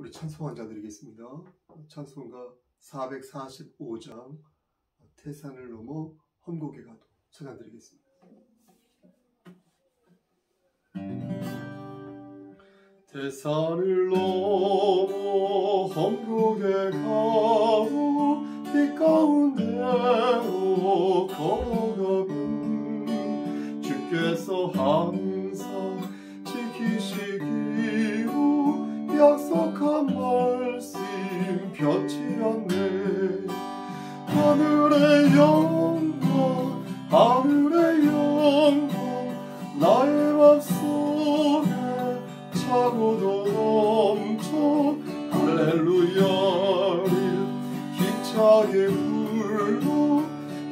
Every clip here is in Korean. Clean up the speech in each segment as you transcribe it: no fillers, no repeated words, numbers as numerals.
우리 찬송 한자 드리겠습니다. 찬송가 445장 태산을 넘어 험곡에 가도 찬양 드리겠습니다. 태산을 넘어 험곡에 가도 빛 가운데로 걸어가면 주께서 항상 지키시기로 약속한 말씀 변치 않네. 하늘의 영광 하늘의 영광 나의 맘속에 차고도 넘쳐 할렐루야를 힘차게 불러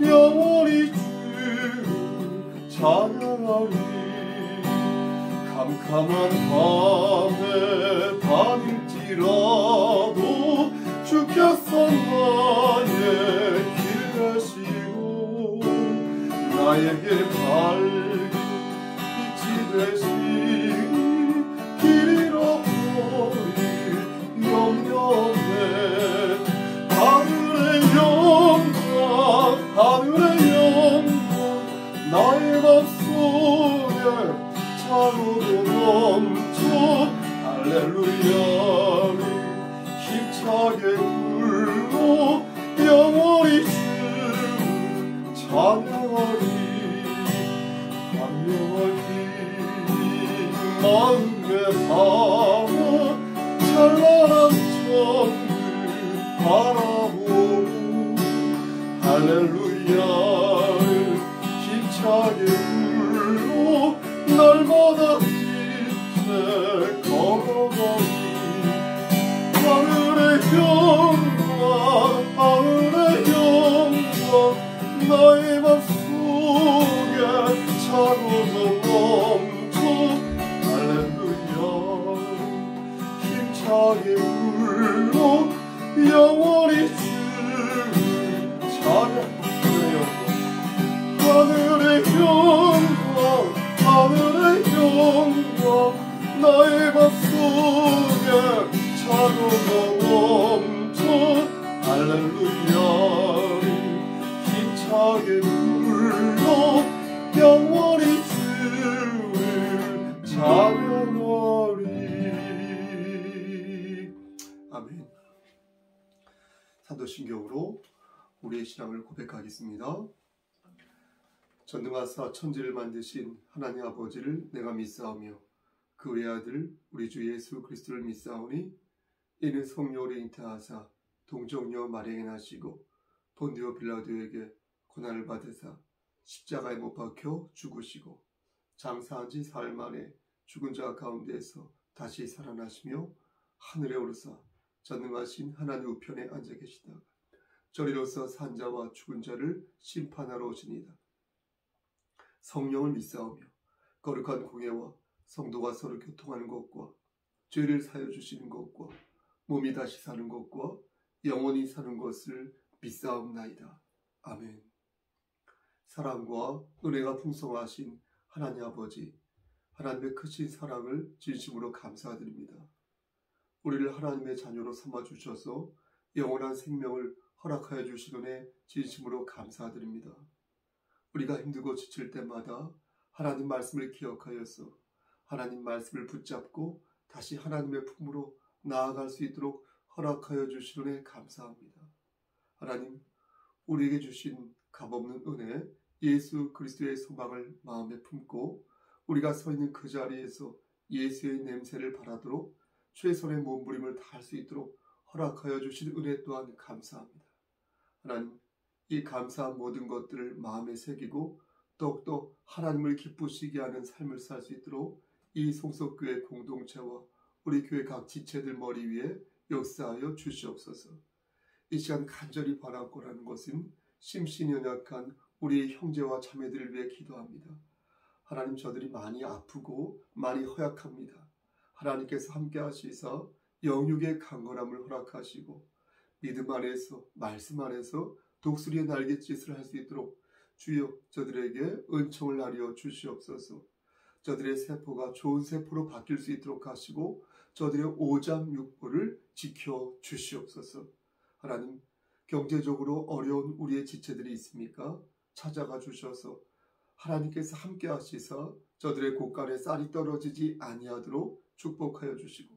영원히 주를 찬양하리. 캄캄한 밤에 밤일지라도 주께서 나의 길 되시고 나에게 밝은 빛이 되시니 길 잃어버릴 염려 없네. 하늘의 영광 하늘의 영광 나의 맘속에 차고도 넘쳐 할렐루야를 힘차게 불러 영원히 주를 찬양하리. 환명하리 마음에 담아 찬란한 천을 바라보고 할렐루야를 힘차게 불러 날마다 빛에 걸어가리. 하늘의 영광 하늘의 영광 나의 맘속에 차고도 넘쳐 할렐루야 힘차게 불러 영원히 주를 찬양해요. 하늘의 영광 하늘의 영광 나의 맘속에 차고도 넘쳐 할렐루야를 힘차게 불러 영원히 주를 찬양하리. 아멘. 사도신경으로 우리의 신앙을 고백하겠습니다. 전능하사 천지를 만드신 하나님 아버지를 내가 믿사오며 그 외아들 우리 주 예수 그리스도를 믿사오니 이는 성령으로 잉태하사 동정녀 마리아에 나시고 본디오 빌라도에게 고난을 받으사 십자가에 못 박혀 죽으시고 장사한 지 사흘 만에 죽은 자 가운데에서 다시 살아나시며 하늘에 오르사 전능하신 하나님 우편에 앉아 계시다가 저리로서 산 자와 죽은 자를 심판하러 오시니이다. 성령을 믿사오며 거룩한 공예와 성도가 서로 교통하는 것과 죄를 사여 주시는 것과 몸이 다시 사는 것과 영원히 사는 것을 믿사옵나이다. 아멘. 사랑과 은혜가 풍성하신 하나님 아버지, 하나님의 크신 사랑을 진심으로 감사드립니다. 우리를 하나님의 자녀로 삼아주셔서 영원한 생명을 허락하여 주신 은혜 진심으로 감사드립니다. 우리가 힘들고 지칠 때마다 하나님 말씀을 기억하여서 하나님 말씀을 붙잡고 다시 하나님의 품으로 나아갈 수 있도록 허락하여 주신 은혜 감사합니다. 하나님, 우리에게 주신 값없는 은혜 예수 그리스도의 소망을 마음에 품고 우리가 서 있는 그 자리에서 예수의 냄새를 바라도록 최선의 몸부림을 다할 수 있도록 허락하여 주신 은혜 또한 감사합니다. 하나님, 이 감사한 모든 것들을 마음에 새기고 더욱더 하나님을 기쁘시게 하는 삶을 살 수 있도록 이 송석교회 공동체와 우리 교회 각 지체들 머리 위에 역사하여 주시옵소서. 이 시간 간절히 바라고라는 것은 심신이 연약한 우리의 형제와 자매들을 위해 기도합니다. 하나님, 저들이 많이 아프고 많이 허약합니다. 하나님께서 함께 하시사 영육의 강건함을 허락하시고 믿음 안에서 말씀 안에서 독수리의 날갯짓을 할 수 있도록 주여 저들에게 은총을 나려 주시옵소서. 저들의 세포가 좋은 세포로 바뀔 수 있도록 하시고 저들의 오장육부를 지켜주시옵소서. 하나님, 경제적으로 어려운 우리의 지체들이 있습니까? 찾아가 주셔서 하나님께서 함께 하시사 저들의 곳간에 쌀이 떨어지지 아니하도록 축복하여 주시고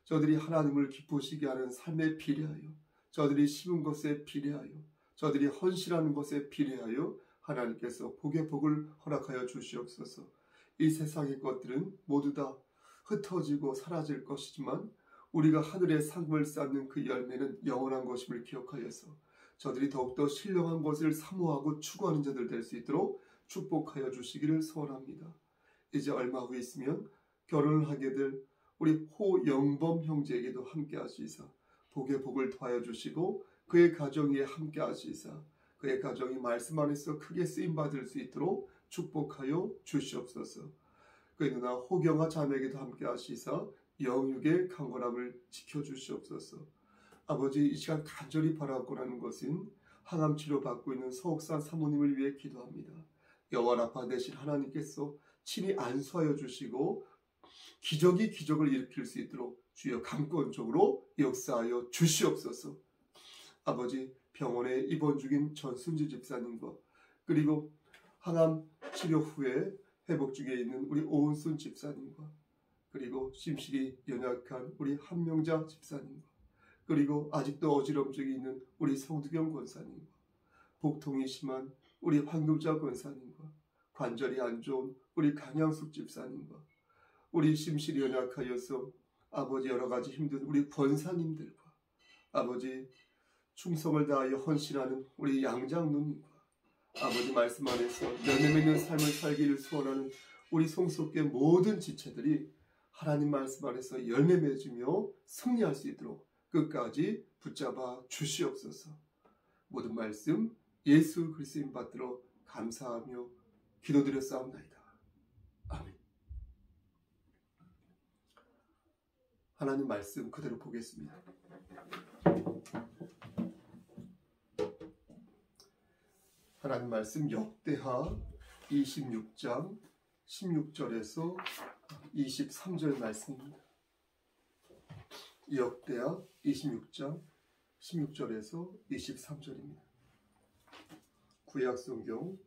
저들이 하나님을 기쁘시게 하는 삶에 비례하여 저들이 심은 것에 비례하여 저들이 헌신하는 것에 비례하여 하나님께서 복의 복을 허락하여 주시옵소서. 이 세상의 것들은 모두 다 흩어지고 사라질 것이지만 우리가 하늘의 상을 쌓는 그 열매는 영원한 것임을 기억하여서 저들이 더욱더 신령한 것을 사모하고 추구하는 자들 될 수 있도록 축복하여 주시기를 소원합니다. 이제 얼마 후에 있으면 결혼을 하게 될 우리 호영범 형제에게도 함께 하시사 복의 복을 더하여 주시고 그의 가정 위에 함께 하시사 그의 가정이 말씀 안에서 크게 쓰임받을 수 있도록 축복하여 주시옵소서. 그의 누나 호경아 자매에게도 함께 하시사 영육의 강건함을 지켜주시옵소서. 아버지, 이 시간 간절히 바라고 하는 것은 항암 치료 받고 있는 서옥산 사모님을 위해 기도합니다. 여호와 라파 되신 하나님께서 친히 안수하여 주시고 기적이 기적을 일으킬 수 있도록 주여 강권적으로 역사하여 주시옵소서. 아버지, 병원에 입원 중인 전순지 집사님과 그리고 항암 치료 후에 회복 중에 있는 우리 오은순 집사님과 그리고 심실이 연약한 우리 한명자 집사님과 그리고 아직도 어지럼증이 있는 우리 성두경 권사님과 복통이 심한 우리 황금자 권사님과 관절이 안 좋은 우리 강양숙 집사님과 우리 심실이 연약하여서 아버지 여러 가지 힘든 우리 권사님들과 아버지 충성을 다하여 헌신하는 우리 양장누님과 아버지 말씀 안에서 열매 맺는 삶을 살기를 소원하는 우리 송속계 모든 지체들이 하나님 말씀 안에서 열매 맺으며 승리할 수 있도록 끝까지 붙잡아 주시옵소서. 모든 말씀 예수 그리스도인 받들어 감사하며 기도드렸사옵나이다. 아멘. 하나님 말씀 그대로 보겠습니다. 하나님 말씀 역대하 26장 16절에서 23절 말씀입니다. 역대하 26장 16절에서 23절입니다. 구약성경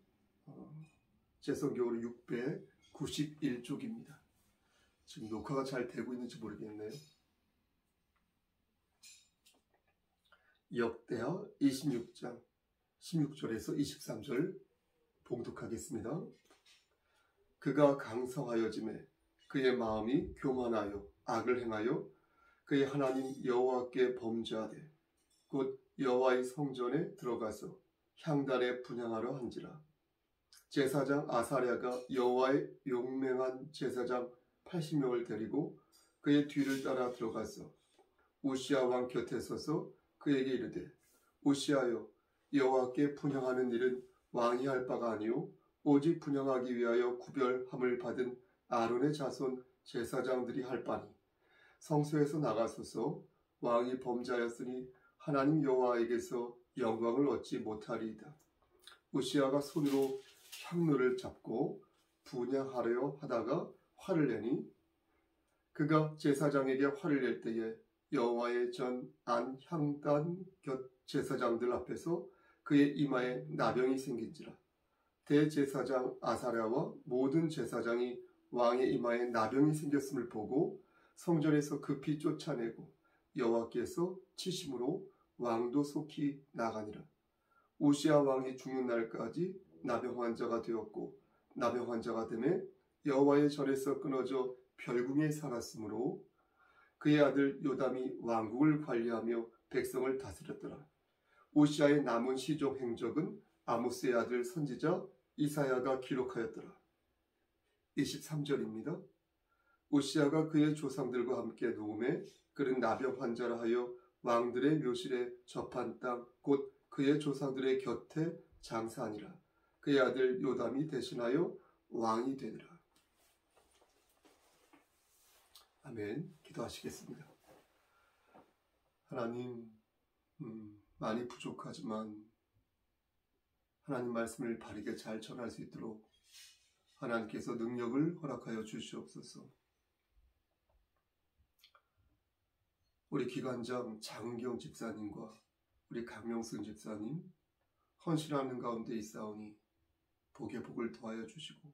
제성경으로 691쪽입니다. 지금 녹화가 잘 되고 있는지 모르겠네요. 역대하 26장 16절에서 23절 봉독하겠습니다. 그가 강성하여짐에 그의 마음이 교만하여 악을 행하여 그의 하나님 여호와께 범죄하되 곧 여호와의 성전에 들어가서 향단에 분향하려 한지라. 제사장 아사랴가 여호와의 용맹한 제사장 80명을 데리고 그의 뒤를 따라 들어가서 우시아 왕 곁에 서서 그에게 이르되 우시아여, 여호와께 분향하는 일은 왕이 할 바가 아니요 오직 분향하기 위하여 구별함을 받은 아론의 자손 제사장들이 할 바니 성소에서 나가소서. 왕이 범죄하였으니 하나님 여호와에게서 영광을 얻지 못하리이다. 우시아가 손으로 향로를 잡고 분향하려 하다가 화를 내니 그가 제사장에게 화를 낼 때에 여호와의 전 안 향단 곁 제사장들 앞에서 그의 이마에 나병이 생긴지라. 대제사장 아사랴와 모든 제사장이 왕의 이마에 나병이 생겼음을 보고 성전에서 급히 쫓아내고 여호와께서 치심으로 왕도 속히 나가니라. 우시아 왕이 죽는 날까지 나병 환자가 되었고 나병 환자가 되매 여호와의 전에서 끊어져 별궁에 살았으므로 그의 아들 요담이 왕국을 관리하며 백성을 다스렸더라. 우시아의 남은 시종 행적은 아모스의 아들 선지자 이사야가 기록하였더라. 23절입니다. 우시아가 그의 조상들과 함께 누움에 그는 나병 환자라 하여 왕들의 묘실에 접한 땅 곧 그의 조상들의 곁에 장사하니라. 그의 아들 요담이 대신하여 왕이 되니라. 아멘. 기도하시겠습니다. 하나님, 많이 부족하지만 하나님 말씀을 바르게 잘 전할 수 있도록 하나님께서 능력을 허락하여 주시옵소서. 우리 기관장 장은경 집사님과 우리 강명순 집사님 헌신하는 가운데 있사오니 복에 복을 더하여 주시고,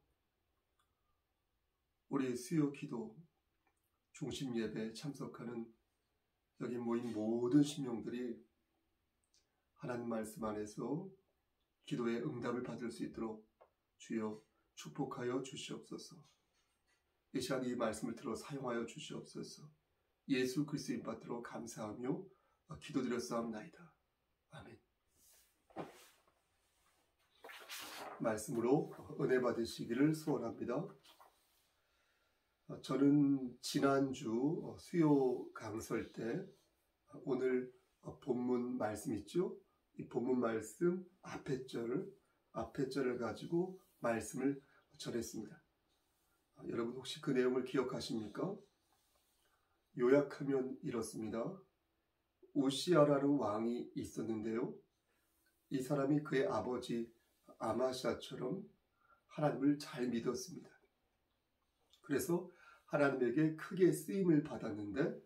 우리 수요 기도 중심 예배에 참석하는 여기 모인 모든 심령들이 하나님 말씀 안에서 기도의 응답을 받을 수 있도록 주여 축복하여 주시옵소서. 이 시간 이 말씀을 들어 사용하여 주시옵소서. 예수 그리스도인 받들어 감사하며 기도드렸사옵나이다. 아멘. 말씀으로 은혜 받으시기를 소원합니다. 저는 지난주 수요 강설 때 오늘 본문 말씀 있죠? 이 본문 말씀 앞에 절을 가지고 말씀을 전했습니다. 여러분 혹시 그 내용을 기억하십니까? 요약하면 이렇습니다. 우시아라는 왕이 있었는데요. 이 사람이 그의 아버지 아마시아처럼 하나님을 잘 믿었습니다. 그래서 하나님에게 크게 쓰임을 받았는데,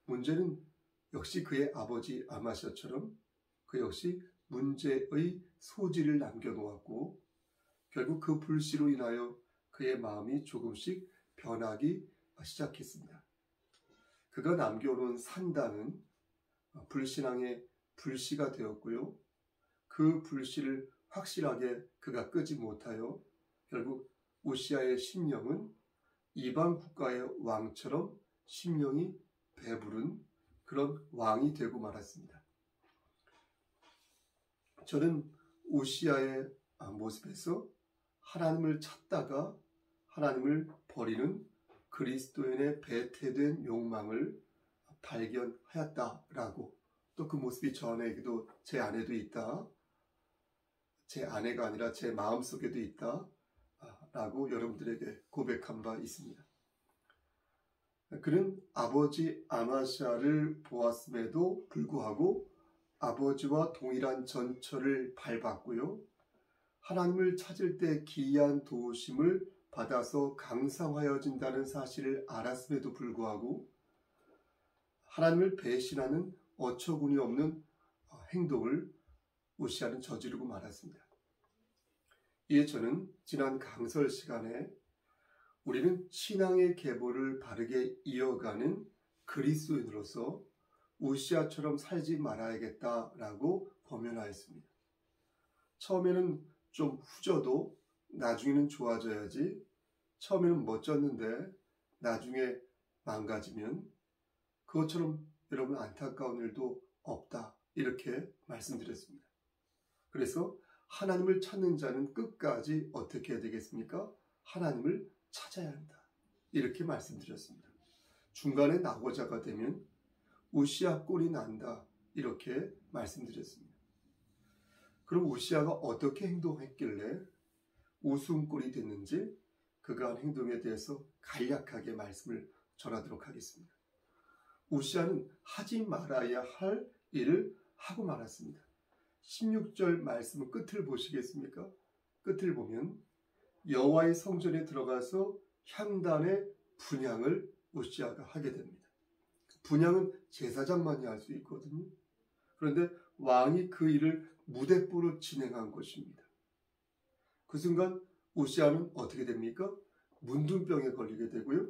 문제는 역시 그의 아버지 아마시아처럼 그 역시 문제의 소지를 남겨놓았고, 결국 그 불씨로 인하여 그의 마음이 조금씩 변하기 시작했습니다. 그가 남겨놓은 산당은 불신앙의 불씨가 되었고요. 그 불씨를 확실하게 그가 끄지 못하여 결국 우시아의 심령은 이방 국가의 왕처럼 심령이 배부른 그런 왕이 되고 말았습니다. 저는 우시아의 모습에서 하나님을 찾다가 하나님을 버리는 그리스도인의 배태된 욕망을 발견하였다라고, 또 그 모습이 저에게도 제 안에도 있다, 제 아내가 아니라 제 마음속에도 있다 라고 여러분들에게 고백한 바 있습니다. 그는 아버지 아마시아를 보았음에도 불구하고 아버지와 동일한 전철을 밟았고요. 하나님을 찾을 때 기이한 도우심을 받아서 강성하여진다는 사실을 알았음에도 불구하고 하나님을 배신하는 어처구니 없는 행동을 우시아는 저지르고 말았습니다. 이에 저는 지난 강설 시간에 우리는 신앙의 계보를 바르게 이어가는 그리스도인으로서 우시아처럼 살지 말아야겠다라고 권면하였습니다. 처음에는 좀 후져도 나중에는 좋아져야지, 처음에는 멋졌는데 나중에 망가지면 그것처럼 여러분 안타까운 일도 없다, 이렇게 말씀드렸습니다. 그래서 하나님을 찾는 자는 끝까지 어떻게 해야 되겠습니까? 하나님을 찾아야 한다, 이렇게 말씀드렸습니다. 중간에 낙오자가 되면 우시아 꼴이 난다, 이렇게 말씀드렸습니다. 그럼 우시아가 어떻게 행동했길래 웃음꼴이 됐는지 그가 한 행동에 대해서 간략하게 말씀을 전하도록 하겠습니다. 우시아는 하지 말아야 할 일을 하고 말았습니다. 16절 말씀 끝을 보시겠습니까? 끝을 보면 여호와의 성전에 들어가서 향단의 분향을 우시아가 하게 됩니다. 분향은 제사장만이 할 수 있거든요. 그런데 왕이 그 일을 무대뽀로 진행한 것입니다. 그 순간 우시아는 어떻게 됩니까? 문둥병에 걸리게 되고요.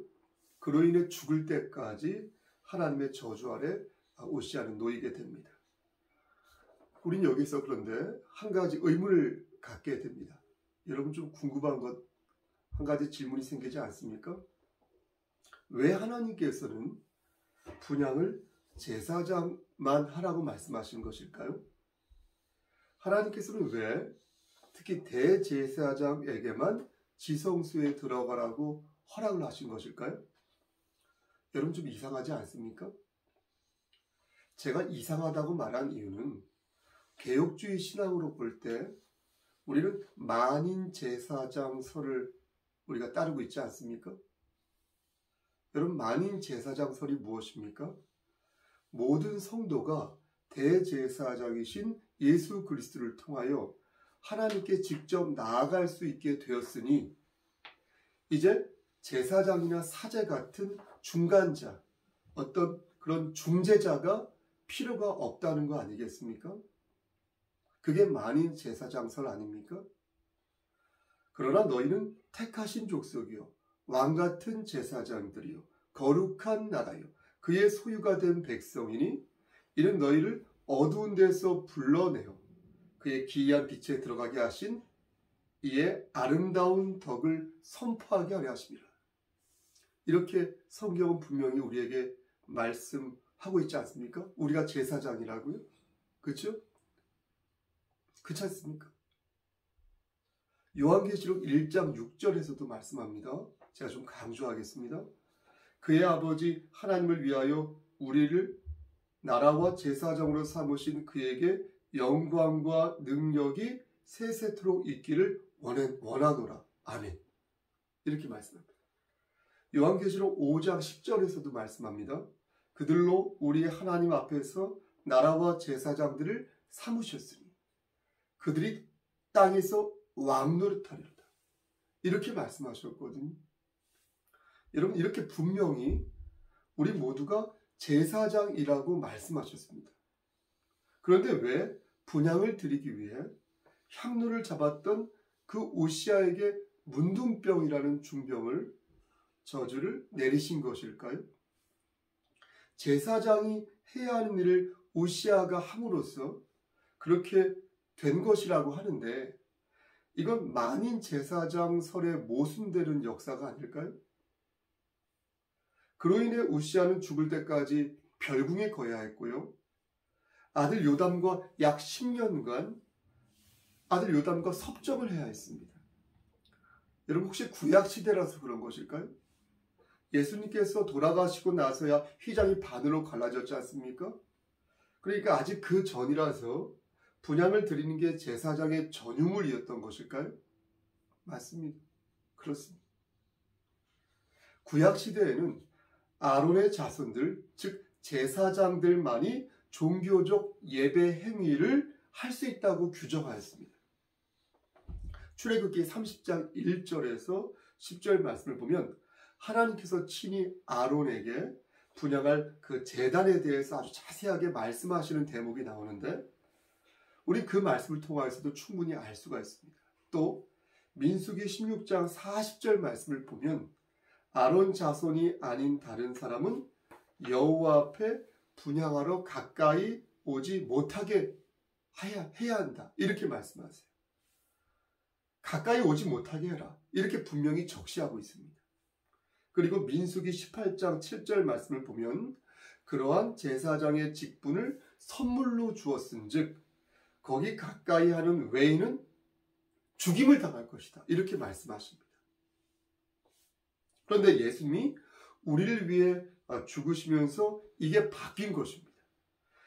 그로 인해 죽을 때까지 하나님의 저주 아래 우시아는 놓이게 됩니다. 우린 여기서 그런데 한 가지 의문을 갖게 됩니다. 여러분 좀 궁금한 것 한 가지 질문이 생기지 않습니까? 왜 하나님께서는 분향을 제사장만 하라고 말씀하신 것일까요? 하나님께서는 왜 특히 대제사장에게만 지성소에 들어가라고 허락을 하신 것일까요? 여러분 좀 이상하지 않습니까? 제가 이상하다고 말한 이유는 개혁주의 신앙으로 볼 때 우리는 만인 제사장설을 우리가 따르고 있지 않습니까? 여러분, 만인 제사장설이 무엇입니까? 모든 성도가 대제사장이신 예수 그리스도를 통하여 하나님께 직접 나아갈 수 있게 되었으니 이제 제사장이나 사제 같은 중간자, 어떤 그런 중재자가 필요가 없다는 거 아니겠습니까? 그게 만인 제사장설 아닙니까? 그러나 너희는 택하신 족속이요 왕 같은 제사장들이요 거룩한 나라요 그의 소유가 된 백성이니 이는 너희를 어두운 데서 불러내어 그의 기이한 빛에 들어가게 하신 이의 아름다운 덕을 선포하게 하려 하심이라. 이렇게 성경은 분명히 우리에게 말씀하고 있지 않습니까? 우리가 제사장이라고요? 그렇죠? 그렇지 않습니까? 요한계시록 1장 6절에서도 말씀합니다. 제가 좀 강조하겠습니다. 그의 아버지 하나님을 위하여 우리를 나라와 제사장으로 삼으신 그에게 영광과 능력이 세세토록 있기를 원하노라. 아멘. 이렇게 말씀합니다. 요한계시록 5장 10절에서도 말씀합니다. 그들로 우리 하나님 앞에서 나라와 제사장들을 삼으셨으니 그들이 땅에서 왕노릇하리로다. 이렇게 말씀하셨거든요. 여러분, 이렇게 분명히 우리 모두가 제사장이라고 말씀하셨습니다. 그런데 왜 분향을 드리기 위해 향로를 잡았던 그 오시아에게 문둥병이라는 중병을 저주를 내리신 것일까요? 제사장이 해야 하는 일을 오시아가 함으로써 그렇게 된 것이라고 하는데 이건 만인 제사장 설에 모순되는 역사가 아닐까요? 그로 인해 우시아는 죽을 때까지 별궁에 거해야 했고요. 아들 요담과 약 10년간 아들 요담과 섭정을 해야 했습니다. 여러분 혹시 구약시대라서 그런 것일까요? 예수님께서 돌아가시고 나서야 휘장이 반으로 갈라졌지 않습니까? 그러니까 아직 그 전이라서 분향을 드리는 게 제사장의 전유물이었던 것일까요? 맞습니다. 그렇습니다. 구약시대에는 아론의 자손들, 즉 제사장들만이 종교적 예배 행위를 할 수 있다고 규정하였습니다. 출애굽기 30장 1절에서 10절 말씀을 보면 하나님께서 친히 아론에게 분향할 그 제단에 대해서 아주 자세하게 말씀하시는 대목이 나오는데 우리 그 말씀을 통해서도 충분히 알 수가 있습니다. 또 민수기 16장 40절 말씀을 보면 아론 자손이 아닌 다른 사람은 여호와 앞에 분향하러 가까이 오지 못하게 해야 한다. 이렇게 말씀하세요. 가까이 오지 못하게 해라. 이렇게 분명히 적시하고 있습니다. 그리고 민수기 18장 7절 말씀을 보면 그러한 제사장의 직분을 선물로 주었은즉 거기 가까이 하는 외인은 죽임을 당할 것이다. 이렇게 말씀하십니다. 그런데 예수님이 우리를 위해 죽으시면서 이게 바뀐 것입니다.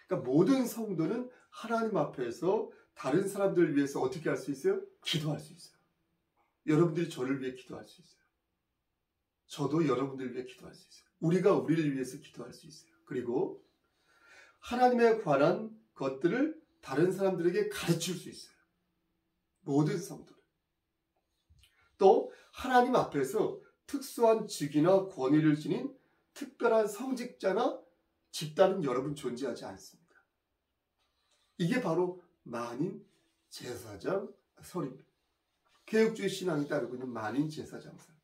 그러니까 모든 성도는 하나님 앞에서 다른 사람들을 위해서 어떻게 할 수 있어요? 기도할 수 있어요. 여러분들이 저를 위해 기도할 수 있어요. 저도 여러분들을 위해 기도할 수 있어요. 우리가 우리를 위해서 기도할 수 있어요. 그리고 하나님에 관한 것들을 다른 사람들에게 가르칠 수 있어요. 모든 성도는. 또 하나님 앞에서 특수한 직위나 권위를 지닌 특별한 성직자나 집단은 여러분 존재하지 않습니다. 이게 바로 만인 제사장 설입니다. 개혁주의 신앙이 따르고 있는 만인 제사장 설.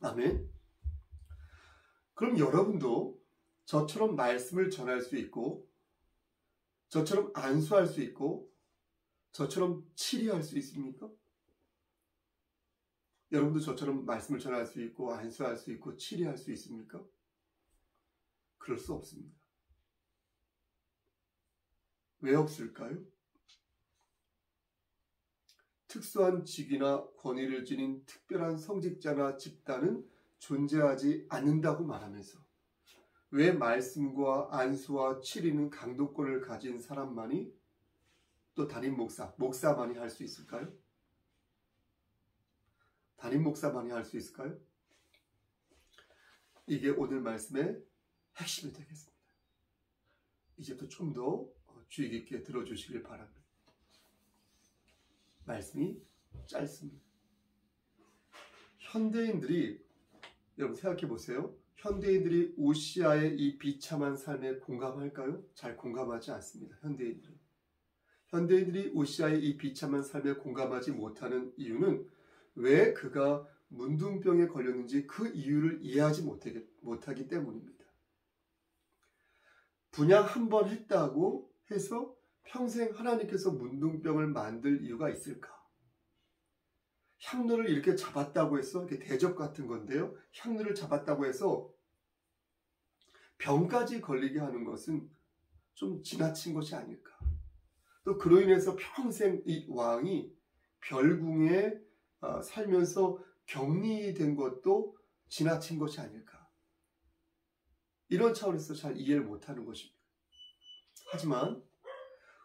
아멘. 그럼 여러분도 저처럼 말씀을 전할 수 있고 저처럼 안수할 수 있고 저처럼 치리할 수 있습니까? 여러분도 저처럼 말씀을 전할 수 있고 안수할 수 있고 치리할 수 있습니까? 그럴 수 없습니다. 왜 없을까요? 특수한 직위나 권위를 지닌 특별한 성직자나 집단은 존재하지 않는다고 말하면서 왜 말씀과 안수와 치리는 강도권을 가진 사람만이 또 담임 목사만이 할 수 있을까요? 담임 목사만이 할 수 있을까요? 이게 오늘 말씀의 핵심이 되겠습니다. 이제부터 좀 더 주의 깊게 들어주시길 바랍니다. 말씀이 짧습니다. 현대인들이, 여러분 생각해 보세요. 현대인들이 우시아의 이 비참한 삶에 공감할까요? 잘 공감하지 않습니다. 현대인들이 우시아의 이 비참한 삶에 공감하지 못하는 이유는 왜 그가 문둥병에 걸렸는지 그 이유를 이해하지 못하기 때문입니다. 분양 한 번 했다고 해서 평생 하나님께서 문둥병을 만들 이유가 있을까? 향로를 이렇게 잡았다고 해서, 이렇게 대접 같은 건데요. 향로를 잡았다고 해서 병까지 걸리게 하는 것은 좀 지나친 것이 아닐까? 또 그로 인해서 평생 이 왕이 별궁에 살면서 격리된 것도 지나친 것이 아닐까? 이런 차원에서 잘 이해를 못하는 것입니다. 하지만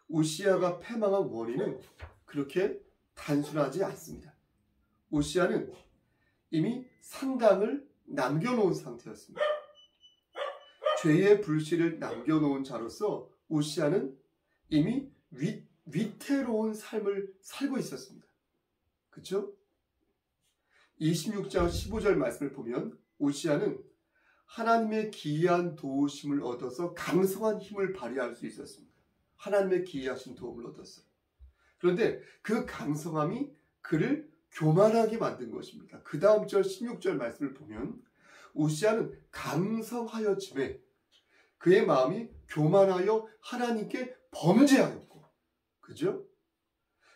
우시아가 패망한 원인은 그렇게 단순하지 않습니다. 우시아는 이미 상당을 남겨놓은 상태였습니다. 죄의 불씨를 남겨놓은 자로서 우시아는 이미 위태로운 삶을 살고 있었습니다. 그렇죠? 26장 15절 말씀을 보면 우시아는 하나님의 기이한 도우심을 얻어서 강성한 힘을 발휘할 수 있었습니다. 하나님의 기이하신 도움을 얻었어요. 그런데 그 강성함이 그를 교만하게 만든 것입니다. 그 다음 절 16절 말씀을 보면 우시아는 강성하여짐에 그의 마음이 교만하여 하나님께 범죄하였고, 그죠?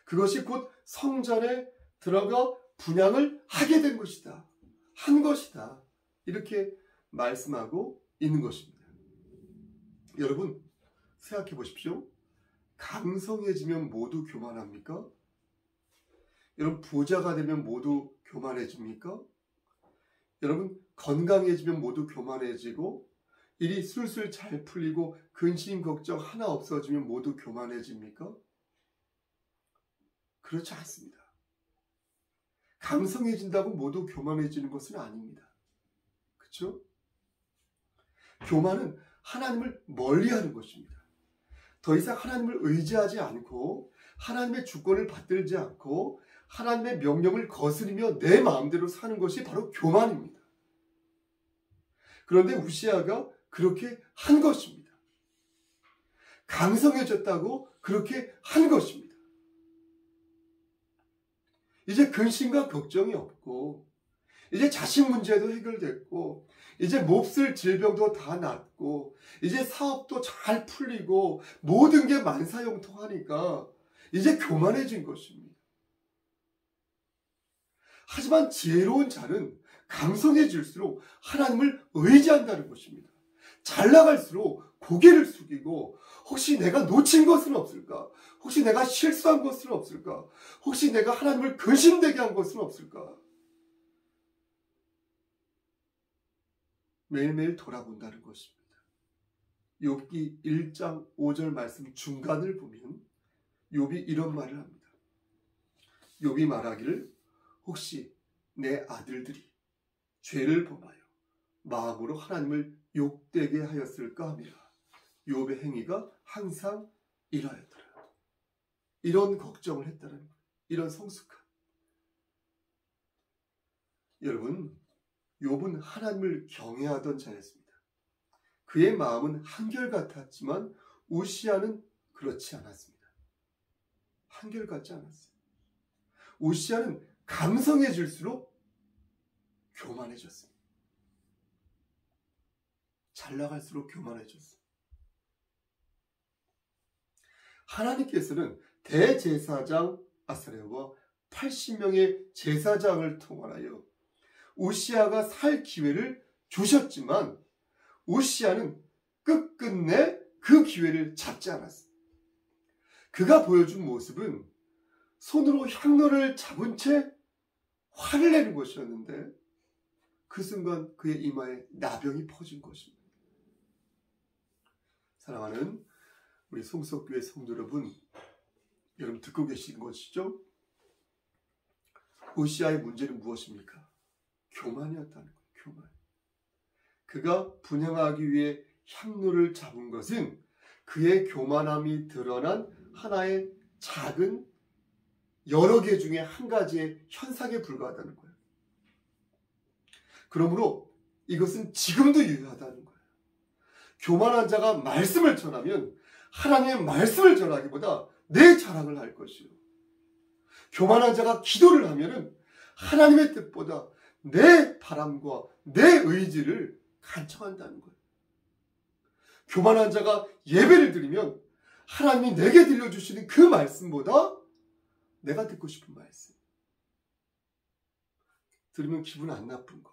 그것이 곧 성전에 들어가 분향을 하게 된 것이다. 한 것이다. 이렇게 말씀하고 있는 것입니다. 여러분 생각해 보십시오. 강성해지면 모두 교만합니까? 여러분 부자가 되면 모두 교만해집니까? 여러분 건강해지면 모두 교만해지고 일이 술술 잘 풀리고 근심 걱정 하나 없어지면 모두 교만해집니까? 그렇지 않습니다. 강성해진다고 모두 교만해지는 것은 아닙니다. 그렇죠? 교만은 하나님을 멀리하는 것입니다. 더 이상 하나님을 의지하지 않고 하나님의 주권을 받들지 않고 하나님의 명령을 거스르며 내 마음대로 사는 것이 바로 교만입니다. 그런데 우시아가 그렇게 한 것입니다. 강성해졌다고 그렇게 한 것입니다. 이제 근심과 걱정이 없고 이제 자식 문제도 해결됐고 이제 몹쓸 질병도 다 낫고 이제 사업도 잘 풀리고 모든 게 만사형통하니까 이제 교만해진 것입니다. 하지만 지혜로운 자는 강성해질수록 하나님을 의지한다는 것입니다. 잘 나갈수록 고개를 숙이고 혹시 내가 놓친 것은 없을까? 혹시 내가 실수한 것은 없을까? 혹시 내가 하나님을 근심되게 한 것은 없을까? 매일매일 돌아본다는 것입니다. 욥기 1장 5절 말씀 중간을 보면 욥이 이런 말을 합니다. 욥이 말하기를 혹시 내 아들들이 죄를 범하여 마음으로 하나님을 욕되게 하였을까 하미라. 욥의 행위가 항상 이러하였더라. 이런 걱정을 했다는 거예요. 이런 성숙함. 여러분, 욥은 하나님을 경외하던 자였습니다. 그의 마음은 한결같았지만 우시아는 그렇지 않았습니다. 한결같지 않았어요. 우시아는 강성해질수록 교만해졌습니다. 잘 나갈수록 교만해졌어요. 하나님께서는 대제사장 아사랴와 80명의 제사장을 통하여 우시아가 살 기회를 주셨지만 우시아는 끝끝내 그 기회를 잡지 않았어요. 그가 보여준 모습은 손으로 향로를 잡은 채 화를 내는 것이었는데 그 순간 그의 이마에 나병이 퍼진 것입니다. 사랑하는 우리 송석교회 성도 여러분, 여러분 듣고 계신 것이죠? 우시아의 문제는 무엇입니까? 교만이었다는 거예요. 교만. 그가 분향하기 위해 향로를 잡은 것은 그의 교만함이 드러난 하나의 작은 여러 개 중에 한 가지의 현상에 불과하다는 거예요. 그러므로 이것은 지금도 유효하다는 거예요. 교만한 자가 말씀을 전하면 하나님의 말씀을 전하기보다 내 자랑을 할 것이요. 교만한 자가 기도를 하면은 하나님의 뜻보다 내 바람과 내 의지를 간청한다는 거예요. 교만한 자가 예배를 드리면 하나님이 내게 들려주시는 그 말씀보다 내가 듣고 싶은 말씀, 들으면 기분 안 나쁜 거,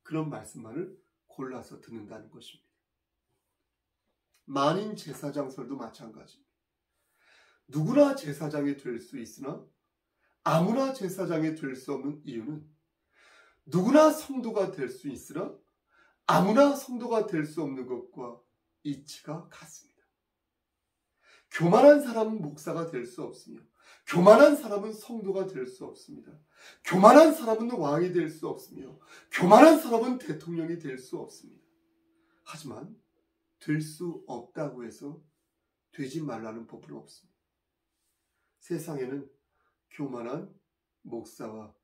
그런 말씀만을 골라서 듣는다는 것입니다. 만인 제사장설도 마찬가지입니다. 누구나 제사장이 될 수 있으나 아무나 제사장이 될 수 없는 이유는 누구나 성도가 될 수 있으나 아무나 성도가 될 수 없는 것과 이치가 같습니다. 교만한 사람은 목사가 될 수 없으며 교만한 사람은 성도가 될 수 없습니다. 교만한 사람은 왕이 될 수 없으며 교만한 사람은 대통령이 될 수 없습니다. 하지만 될 수 없다고 해서 되지 말라는 법은 없습니다. 세상에는 교만한 목사와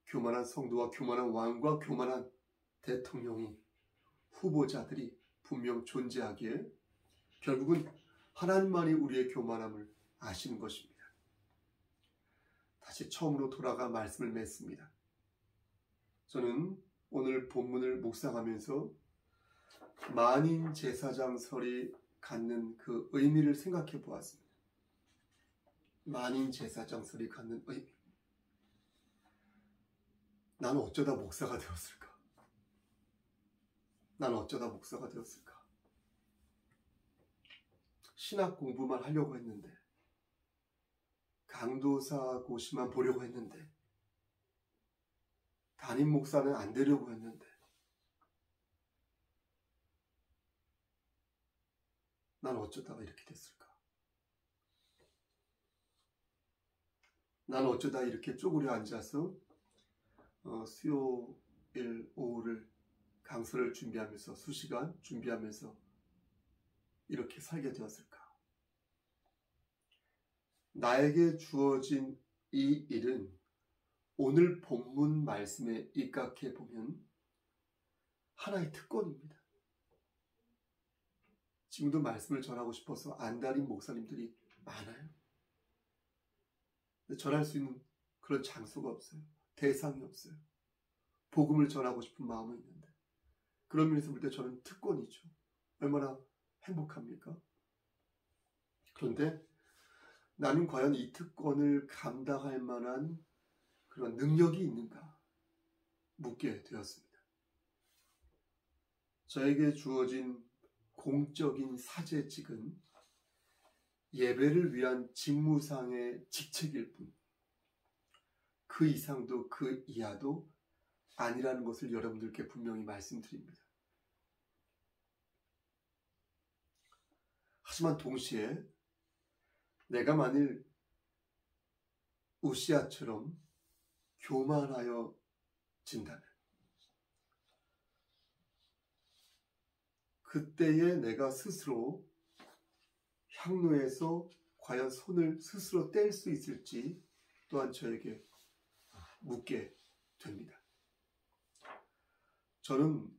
교만한 성도와 교만한 왕과 교만한 대통령이 후보자들이 분명 존재하기에 결국은 하나님만이 우리의 교만함을 아시는 것입니다. 다시 처음으로 돌아가 말씀을 맺습니다. 저는 오늘 본문을 묵상하면서 만인 제사장설이 갖는 그 의미를 생각해 보았습니다. 만인 제사장설이 갖는 의미. 나는 어쩌다 목사가 되었을까? 나는 어쩌다 목사가 되었을까? 신학 공부만 하려고 했는데, 강도사 고시만 보려고 했는데, 담임 목사는 안 되려고 했는데, 난 어쩌다가 이렇게 됐을까? 난 어쩌다 이렇게 쪼그려 앉아서 수요일 오후를 강설을 준비하면서 수시간 준비하면서 이렇게 살게 되었을까? 나에게 주어진 이 일은 오늘 본문 말씀에 입각해 보면 하나의 특권입니다. 지금도 말씀을 전하고 싶어서 안달인 목사님들이 많아요. 근데 전할 수 있는 그런 장소가 없어요. 대상이 없어요. 복음을 전하고 싶은 마음은 있는데, 그런 면에서 볼 때 저는 특권이죠. 얼마나 행복합니까? 그런데 나는 과연 이 특권을 감당할 만한 그런 능력이 있는가 묻게 되었습니다. 저에게 주어진 공적인 사제직은 예배를 위한 직무상의 직책일 뿐, 그 이상도 그 이하도 아니라는 것을 여러분들께 분명히 말씀드립니다. 하지만 동시에 내가 만일 우시아처럼 교만하여 진다면 그때에 내가 스스로 향로에서 과연 손을 스스로 뗄 수 있을지 또한 저에게 묻게 됩니다. 저는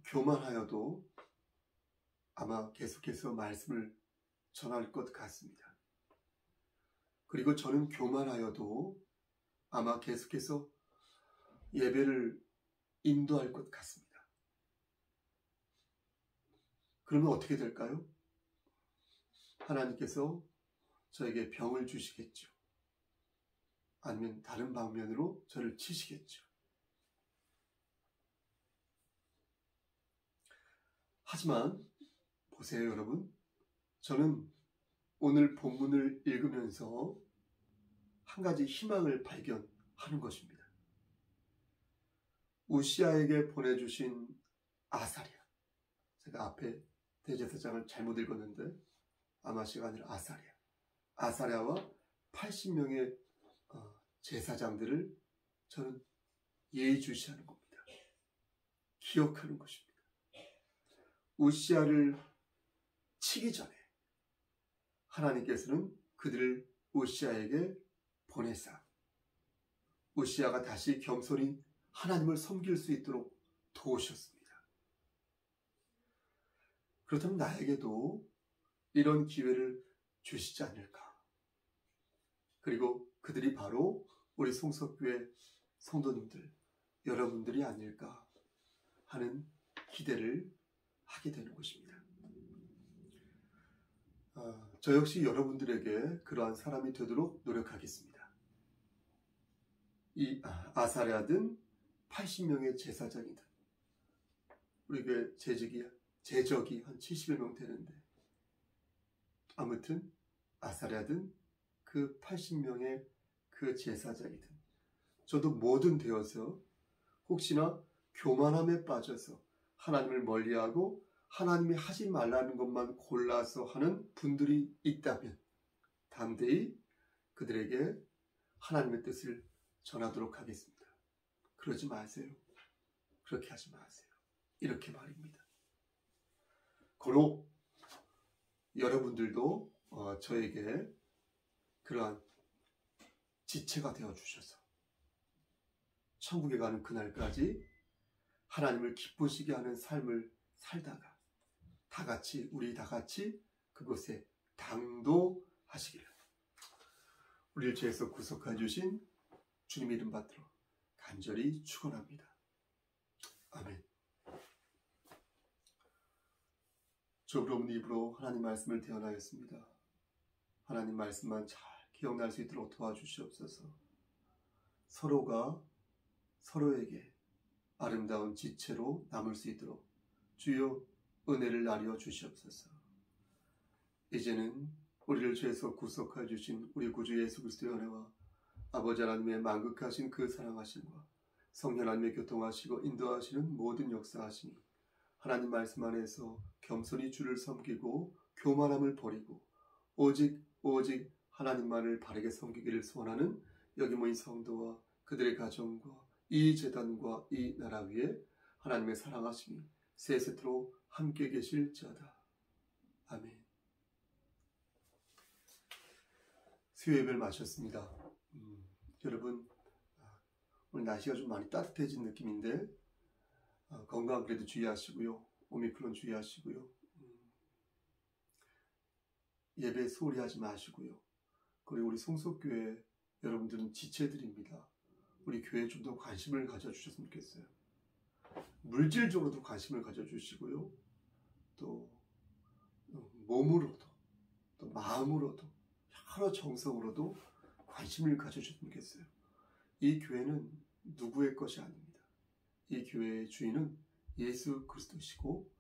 교만하여도 아마 계속해서 말씀을 전할 것 같습니다. 그리고 저는 교만하여도 아마 계속해서 예배를 인도할 것 같습니다. 그러면 어떻게 될까요? 하나님께서 저에게 병을 주시겠죠. 아니면 다른 방면으로 저를 치시겠죠. 하지만 보세요, 여러분. 저는 오늘 본문을 읽으면서 한 가지 희망을 발견하는 것입니다. 우시아에게 보내주신 아사랴. 제가 앞에 대제사장을 잘못 읽었는데 아마시가 아니라 아사랴. 아사랴와 80명의 제사장들을 저는 예의주시하는 겁니다. 기억하는 것입니다. 우시아를 치기 전에 하나님께서는 그들을 우시아에게 보내사 우시아가 다시 겸손히 하나님을 섬길 수 있도록 도우셨습니다. 그렇다면 나에게도 이런 기회를 주시지 않을까? 그리고 그들이 바로 우리 송석교회 성도님들, 여러분들이 아닐까 하는 기대를 하게 되는 것입니다. 저 역시 여러분들에게 그러한 사람이 되도록 노력하겠습니다. 이 아사랴든 80명의 제사장이든 우리 교회 재적이 한 70여 명 되는데 아무튼 아사랴든 그 80명의 그 제사장이든 저도 뭐든 되어서 혹시나 교만함에 빠져서 하나님을 멀리하고 하나님이 하지 말라는 것만 골라서 하는 분들이 있다면 담대히 그들에게 하나님의 뜻을 전하도록 하겠습니다. 그러지 마세요. 그렇게 하지 마세요. 이렇게 말입니다. 고로 여러분들도 저에게 그러한 지체가 되어주셔서 천국에 가는 그날까지 하나님을 기쁘시게 하는 삶을 살다가 우리 다 같이 그곳에 당도하시기를 우리를 죄에서 구속해 주신 주님 이름 받들어 간절히 축원합니다. 아멘. 좁은 입으로 하나님 말씀을 대언하였습니다. 하나님 말씀만 잘 기억날 수 있도록 도와주시옵소서. 서로가 서로에게 아름다운 지체로 남을 수 있도록 주여 은혜를 나뉘어 주시옵소서. 이제는 우리를 죄에서 구속하여 주신 우리 구주 예수 그리스도의 은혜와 아버지 하나님의 만극하신 그 사랑하심과 성령 하나님의 교통하시고 인도하시는 모든 역사하심이 하나님 말씀 안에서 겸손히 주를 섬기고 교만함을 버리고 오직 하나님만을 바르게 섬기기를 소원하는 여기 모인 성도와 그들의 가정과 이 제단과 이 나라 위에 하나님의 사랑하심이 세세토록 함께 계실지어다. 아멘. 수요 예배를 마쳤습니다. 여러분 오늘 날씨가 좀 많이 따뜻해진 느낌인데 건강 그래도 주의하시고요. 오미크론 주의하시고요. 예배 소홀히 하지 마시고요. 그리고 우리 송석교회 여러분들은 지체들입니다. 우리 교회에 좀 더 관심을 가져주셨으면 좋겠어요. 물질적으로도 관심을 가져주시고요. 또 몸으로도 또 마음으로도 여러 정성으로도 관심을 가져주셨으면 좋겠어요. 이 교회는 누구의 것이 아닙니다. 이 교회의 주인은 예수 그리스도시고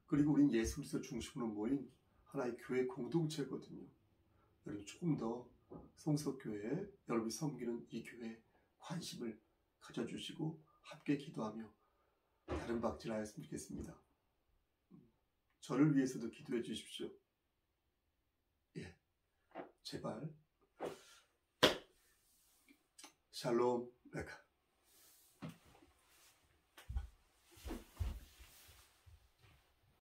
그리고 우린 예수 그리스도 중심으로 모인 하나의 교회 공동체거든요. 여러분 조금 더 송석교회에 여러분이 섬기는 이 교회에 관심을 가져주시고 함께 기도하며 다른 박질하였으면 좋겠습니다. 저를 위해서도 기도해 주십시오. 예, 제발. 샬롬 레카.